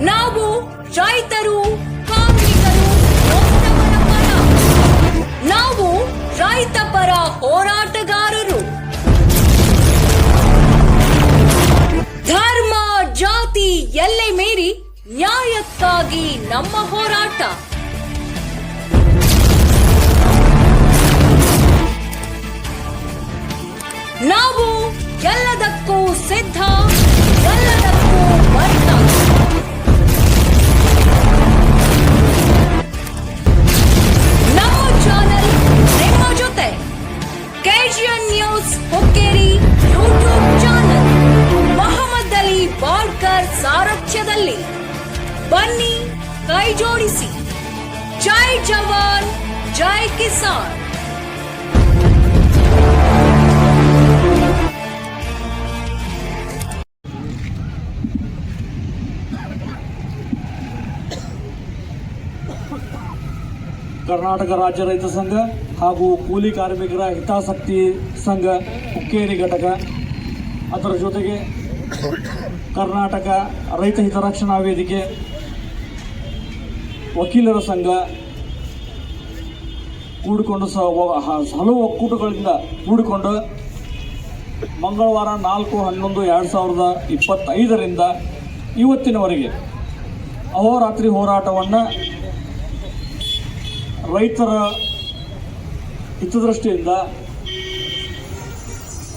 ನಾವು ರೈತರು, ಕಾರ್ಮಿಕರು, ನೊಂದವರ ಪರ. ನಾವು ರೈತ ಪರ ಹೋರಾಟಗಾರರು. ಧರ್ಮ, ಜಾತಿ ಎಲ್ಲೆ ಮೀರಿ ನ್ಯಾಯಕ್ಕಾಗಿ ನಮ್ಮ ಹೋರಾಟ. ನಾವು ಎಲ್ಲದಕ್ಕೂ ಸಿದ್ಧ, ಎಲ್ಲದಕ್ಕೂ ಬದ್ಧ. ನಮ್ಮ ಚಾನೆಲ್ ನಿಮ್ಮ ಜೊತೆ. KGN news Hukkeri YouTube channel Mohammed Ali Balkar ಸಾರಥ್ಯದಲ್ಲಿ. ಬನ್ನಿ, ಕೈ ಜೋಡಿಸಿ. ಜೈ ಜವಾನ್, ಜೈ ಕಿಸಾನ್. ಕರ್ನಾಟಕ ರಾಜ್ಯ ರೈತ ಸಂಘ ಹಾಗೂ ಕೂಲಿ ಕಾರ್ಮಿಕರ ಹಿತಾಸಕ್ತಿ ಸಂಘ ಹುಕ್ಕೇರಿ ಘಟಕ, ಅದರ ಜೊತೆಗೆ ಕರ್ನಾಟಕ ರೈತ ಹಿತರಕ್ಷಣಾ ವೇದಿಕೆ, ವಕೀಲರ ಸಂಘ ಕೂಡಿಕೊಂಡು ಹಲವು ಒಕ್ಕೂಟಗಳಿಂದ ಕೂಡಿಕೊಂಡು ಮಂಗಳವಾರ 4/11/2025 ಇವತ್ತಿನವರೆಗೆ ಅಹೋರಾತ್ರಿ ಹೋರಾಟವನ್ನು ರೈತರ ಹಿತದೃಷ್ಟಿಯಿಂದ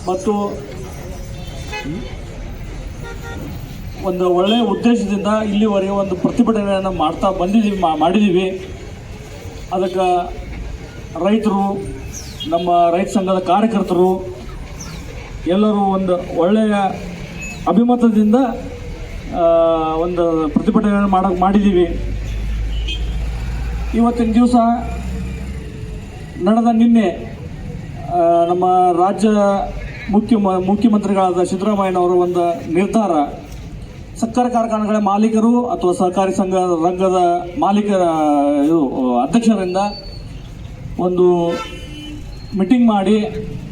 ಮತ್ತು ಒಂದು ಒಳ್ಳೆಯ ಉದ್ದೇಶದಿಂದ ಇಲ್ಲಿವರೆಗೆ ಒಂದು ಪ್ರತಿಭಟನೆಯನ್ನು ಮಾಡಿದ್ದೀವಿ. ಅದಕ್ಕೆ ರೈತರು, ನಮ್ಮ ರೈತ ಸಂಘದ ಕಾರ್ಯಕರ್ತರು ಎಲ್ಲರೂ ಒಂದು ಒಳ್ಳೆಯ ಅಭಿಮತದಿಂದ ಒಂದು ಪ್ರತಿಭಟನೆಯನ್ನು ಮಾಡಿದ್ದೀವಿ. ಇವತ್ತಿನ ದಿವಸ ನಿನ್ನೆ ನಮ್ಮ ರಾಜ್ಯ ಮುಖ್ಯಮಂತ್ರಿಗಳಾದ ಸಿದ್ದರಾಮಯ್ಯನವರ ಒಂದು ನಿರ್ಧಾರ, ಸಕ್ಕರೆ ಕಾರ್ಖಾನೆಗಳ ಮಾಲೀಕರು ಅಥವಾ ಸಹಕಾರಿ ಸಂಘ ರಂಗದ ಅಧ್ಯಕ್ಷರಿಂದ ಒಂದು ಮೀಟಿಂಗ್ ಮಾಡಿ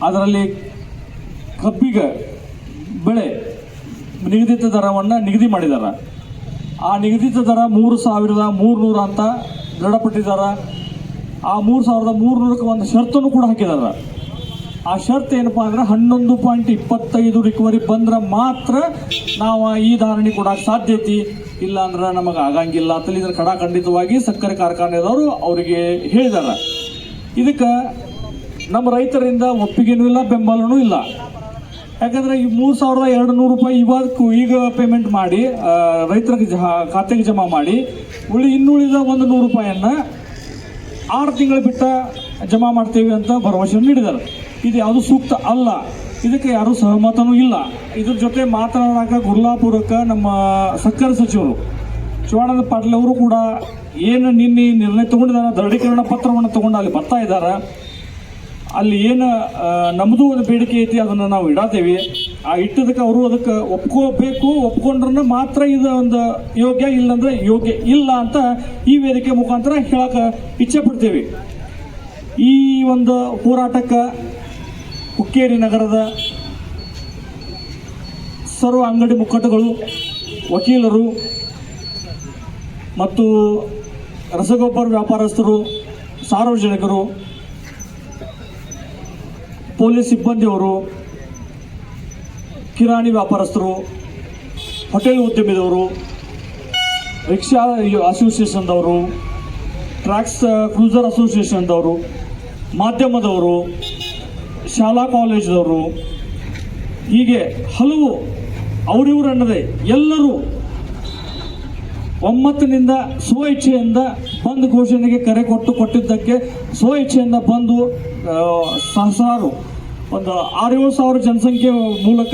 ಅದರಲ್ಲಿ ಕಬ್ಬಿಗೆ ಬೆಳೆ ನಿಗದಿತ ದರವನ್ನು ನಿಗದಿ ಮಾಡಿದ್ದಾರೆ. ಆ ನಿಗದಿತ ದರ 3,300 ಅಂತ ದೃಢಪಟ್ಟಿದ್ದಾರೆ. ಆ 3,300ಕ್ಕೆ ಒಂದು ಷರತ್ತನ್ನು ಕೂಡ ಹಾಕಿದ್ದಾರೆ. ಆ ಷರತ್ತು ಏನಪ್ಪ ಅಂದ್ರೆ 11.25 ರಿಕವರಿ ಬಂದ್ರೆ ಮಾತ್ರ ನಾವು ಈ ಧಾರಣೆ ಕೊಡಕ್ಕೆ ಸಾಧ್ಯ ಐತಿ, ಇಲ್ಲ ಅಂದ್ರೆ ನಮಗೆ ಆಗಂಗಿಲ್ಲ ಅಂತ ಇದ್ರ ಖಡಾಖಂಡಿತವಾಗಿ ಸಕ್ಕರೆ ಕಾರ್ಖಾನೆದವರು ಅವರಿಗೆ ಹೇಳಿದ್ದಾರೆ. ಇದಕ್ಕೆ ನಮ್ಮ ರೈತರಿಂದ ಒಪ್ಪಿಗೆನೂ ಇಲ್ಲ, ಬೆಂಬಲನೂ ಇಲ್ಲ. ಯಾಕಂದರೆ ಈ 3,200 ರೂಪಾಯಿ ಈಗ ಪೇಮೆಂಟ್ ಮಾಡಿ ರೈತರಿಗೆ ಖಾತೆಗೆ ಜಮಾ ಮಾಡಿ ಇನ್ನುಳಿದ 100 ರೂಪಾಯಿಯನ್ನು 6 ತಿಂಗಳು ಬಿಟ್ಟ ಜಮಾ ಮಾಡ್ತೇವೆ ಅಂತ ಭರವಸೆ ನೀಡಿದ್ದಾರೆ. ಇದು ಯಾವುದು ಸೂಕ್ತ ಅಲ್ಲ, ಇದಕ್ಕೆ ಯಾರೂ ಸಹಮತನೂ ಇಲ್ಲ. ಇದ್ರ ಜೊತೆ ಮಾತನಾಡೋಕೆ ಗುರ್ಲಾಪುರಕ್ಕೆ ನಮ್ಮ ಸಕ್ಕರೆ ಸಚಿವರು ಶಿವಾನಂದ ಪಾಟೀಲ್ ಅವರು ಕೂಡ ಏನು ನಿನ್ನೆ ನಿರ್ಣಯ ತಗೊಂಡಿದ್ದಾರೆ, ದೃಢೀಕರಣ ಪತ್ರವನ್ನು ತಗೊಂಡು ಅಲ್ಲಿ ಬರ್ತಾ ಇದ್ದಾರೆ. ಅಲ್ಲಿ ಏನು ನಮ್ಮದು ಒಂದು ಬೇಡಿಕೆ ಐತಿ ಅದನ್ನು ನಾವು ಇಡತ್ತೇವೆ. ಆ ಇಟ್ಟದಕ್ಕೆ ಅವರು ಅದಕ್ಕೆ ಒಪ್ಕೊಂಡ್ರೆ ಮಾತ್ರ ಇದು ಒಂದು ಯೋಗ್ಯ, ಇಲ್ಲಂದ್ರೆ ಯೋಗ್ಯ ಇಲ್ಲ ಅಂತ ಈ ವೇದಿಕೆ ಮುಖಾಂತರ ಹೇಳಕ್ಕೆ ಇಚ್ಛೆ ಪಡ್ತೇವೆ. ಈ ಒಂದು ಹೋರಾಟಕ್ಕೆ ಹುಕ್ಕೇರಿ ನಗರದ ಸರ್ವ ಅಂಗಡಿ ಮುಕ್ಕಟ್ಟುಗಳು, ವಕೀಲರು ಮತ್ತು ರಸಗೊಬ್ಬರ ವ್ಯಾಪಾರಸ್ಥರು, ಸಾರ್ವಜನಿಕರು, ಪೊಲೀಸ್ ಸಿಬ್ಬಂದಿಯವರು, ಕಿರಾಣಿ ವ್ಯಾಪಾರಸ್ಥರು, ಹೋಟೆಲ್ ಉದ್ಯಮಿದವರು, ರಿಕ್ಷಾ ಅಸೋಸಿಯೇಷನ್ದವರು, ಟ್ರ್ಯಾಕ್ಸ್ ಕ್ರೂಸರ್ ಅಸೋಸಿಯೇಷನ್ದವರು, ಮಾಧ್ಯಮದವರು, ಶಾಲಾ ಕಾಲೇಜ್ದವರು, ಹೀಗೆ ಹಲವು ಅವರಿವರು ಅನ್ನದೇ ಎಲ್ಲರೂ ಒಮ್ಮತ್ತಿನಿಂದ ಸ್ವ-ಇಚ್ಛೆಯಿಂದ ಬಂದ್ ಘೋಷಣೆಗೆ ಕರೆ ಕೊಟ್ಟಿದ್ದಕ್ಕೆ ಸ್ವ-ಇಚ್ಛೆಯಿಂದ ಬಂದು ಸಹಸ್ರಾರು ಒಂದು 6-7 ಸಾವಿರ ಜನಸಂಖ್ಯೆ ಮೂಲಕ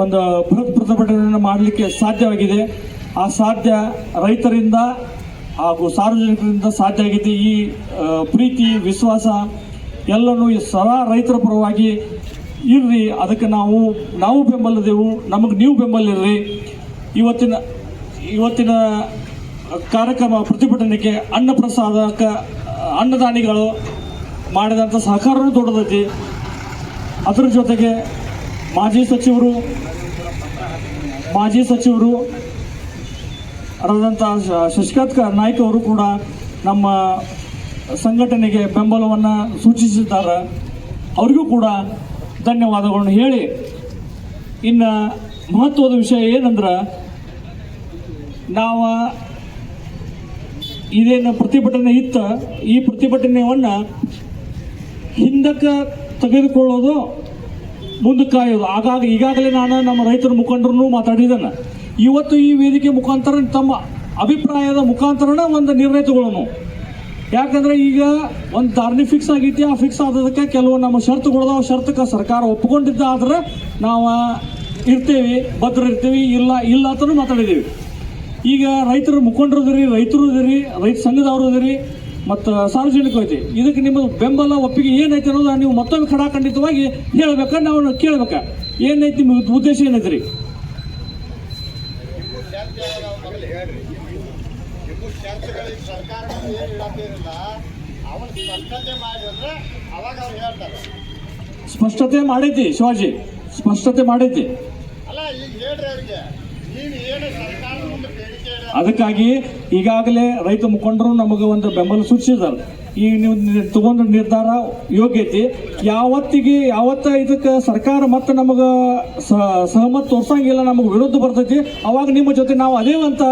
ಒಂದು ಬೃಹತ್ ಪ್ರತಿಭಟನೆಯನ್ನು ಮಾಡಲಿಕ್ಕೆ ಸಾಧ್ಯವಾಗಿದೆ. ಆ ಸಾಧ್ಯ ರೈತರಿಂದ ಹಾಗೂ ಸಾರ್ವಜನಿಕರಿಂದ ಸಾಧ್ಯ ಆಗಿದೆ. ಈ ಪ್ರೀತಿ ವಿಶ್ವಾಸ ಎಲ್ಲನೂ ಸದಾ ರೈತರ ಪರವಾಗಿ ಇರ್ರಿ, ಅದಕ್ಕೆ ನಾವು ಬೆಂಬಲದೆವು, ನಮಗೆ ನೀವು ಬೆಂಬಲಿರ್ರಿ. ಇವತ್ತಿನ ಕಾರ್ಯಕ್ರಮ ಪ್ರತಿಭಟನೆಗೆ ಅನ್ನಪ್ರಸಾದಕ್ಕೆ ಅನ್ನದಾನಿಗಳು ಮಾಡಿದಂಥ ಸಹಕಾರವೂ ದೊಡ್ಡದೈತಿ. ಅದರ ಜೊತೆಗೆ ಮಾಜಿ ಸಚಿವರು ಆದಂಥ ಶಶಿಕಾಂತ್ ನಾಯ್ಕ ಅವರು ಕೂಡ ನಮ್ಮ ಸಂಘಟನೆಗೆ ಬೆಂಬಲವನ್ನು ಸೂಚಿಸಿದ್ದಾರೆ. ಅವರಿಗೂ ಕೂಡ ಧನ್ಯವಾದಗಳನ್ನು ಹೇಳಿ, ಇನ್ನು ಮಹತ್ವದ ವಿಷಯ ಏನಂದ್ರೆ, ನಾವು ಇದೇನು ಪ್ರತಿಭಟನೆ ಇತ್ತು, ಈ ಪ್ರತಿಭಟನೆಯನ್ನು ಹಿಂದಕ್ಕೆ ತೆಗೆದುಕೊಳ್ಳೋದು, ಮುಂದಕ್ಕೆ ಕಾಯೋದು. ಈಗಾಗಲೇ ನಾನು ನಮ್ಮ ರೈತರ ಮುಖಂಡರನ್ನು ಮಾತಾಡಿದ್ದೇನೆ. ಇವತ್ತು ಈ ವೇದಿಕೆ ಮುಖಾಂತರ ತಮ್ಮ ಅಭಿಪ್ರಾಯದ ಮುಖಾಂತರನ ಒಂದು ನಿರ್ಣಯ ತಗೊಳ್ಳೋಣ. ಯಾಕಂದರೆ ಈಗ ಒಂದು ಧಾರಣೆ ಫಿಕ್ಸ್ ಆಗೈತಿ. ಆ ಫಿಕ್ಸ್ ಆದದಕ್ಕೆ ಕೆಲವು ನಮ್ಮ ಷರತ್ತುಗಳದಾವ. ಷರತ್ತಕ್ಕೆ ಸರ್ಕಾರ ಒಪ್ಪಿಕೊಂಡಿದ್ದಾದ್ರೆ ನಾವು ಇರ್ತೀವಿ, ಭದ್ರ ಇರ್ತೀವಿ. ಇಲ್ಲ ಅಂತಲೂ ಮಾತಾಡಿದ್ದೀವಿ. ಈಗ ರೈತರ ಮುಖಂಡರು ಇದೀರಿ, ರೈತರು ಇದೀರಿ, ರೈತ ಸಂಘದವರು ಇದೀರಿ, ಮತ್ತು ಸಾರ್ವಜನಿಕರು ಐತಿ. ಇದಕ್ಕೆ ನಿಮ್ಮ ಬೆಂಬಲ ಒಪ್ಪಿಗೆ ಏನೈತೆ ಅನ್ನೋದು ನೀವು ಮತ್ತೊಮ್ಮೆ ಖಡಾಖಂಡಿತವಾಗಿ ಹೇಳ್ಬೇಕಾ, ನಾವು ಕೇಳ್ಬೇಕಾ? ಏನೈತಿ ನಿಮ್ಮ ಉದ್ದೇಶ ಏನೈತಿ ರೀ? ಸ್ಪಷ್ಟತೆ ಮಾಡೈತಿ ಶಿವಾಜಿ, ಸ್ಪಷ್ಟತೆ ಮಾಡೈತಿ. ಅದಕ್ಕಾಗಿ ಈಗಾಗಲೇ ರೈತ ಮುಖಂಡರು ನಮಗೆ ಒಂದು ಬೆಂಬಲ ಸೂಚಿಸಿದ್ದಾರೆ. ಈಗ ನೀವು ತಗೊಂಡ ನಿರ್ಧಾರ ಯೋಗ್ಯ ಐತಿ. ಯಾವತ್ತ ಇದಕ್ಕೆ ಸರ್ಕಾರ ಮತ್ತೆ ನಮಗೆ ಸಹಮತ ತೋರ್ಸಂಗಿಲ್ಲ, ನಮಗೆ ವಿರುದ್ಧ ಬರ್ತೈತಿ, ಅವಾಗ ನಿಮ್ಮ ಜೊತೆ ನಾವು ಅದೇ ಅಂತ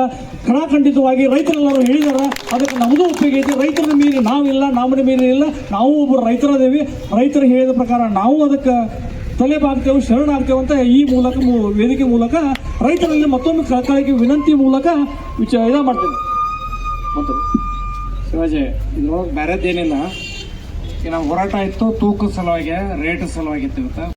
ಖಡಾಖಂಡಿತವಾಗಿ ರೈತರೆಲ್ಲರೂ ಹೇಳಿದಾರ. ಅದಕ್ಕೆ ನಮ್ಮದು ಒಪ್ಪಿಗೆ ಐತಿ. ರೈತರ ಮೀರಿ ನಾವಿಲ್ಲ, ನಮ್ಮನ್ನ ಮೀರಿ ಇಲ್ಲ, ನಾವು ಒಬ್ಬರು ರೈತರದೇವಿ. ರೈತರು ಹೇಳಿದ ಪ್ರಕಾರ ನಾವು ಅದಕ್ಕೆ ತಲೆ ಬಾಗ್ತೇವೆ, ಶರಣಾಗ್ತೇವೆ ಅಂತ ಈ ಮೂಲಕ ವೇದಿಕೆ ಮೂಲಕ ರೈತರಲ್ಲಿ ಮತ್ತೊಂದು ಕಳಕಳಿಗೆ ವಿನಂತಿ ಮೂಲಕ ಇದ ಮಾಡ್ತೇನೆ. ಮತ್ತು ಶಿವಾಜಿ, ಇದ್ರೊಳಗೆ ಬೇರೆದ್ದೇನಿಲ್ಲ. ಈಗ ನಮ್ಮ ಹೋರಾಟ ಇತ್ತು ತೂಕದ ಸಲುವಾಗಿ, ರೇಟ್ ಸಲುವಾಗಿತ್ತು ಇವತ್ತು.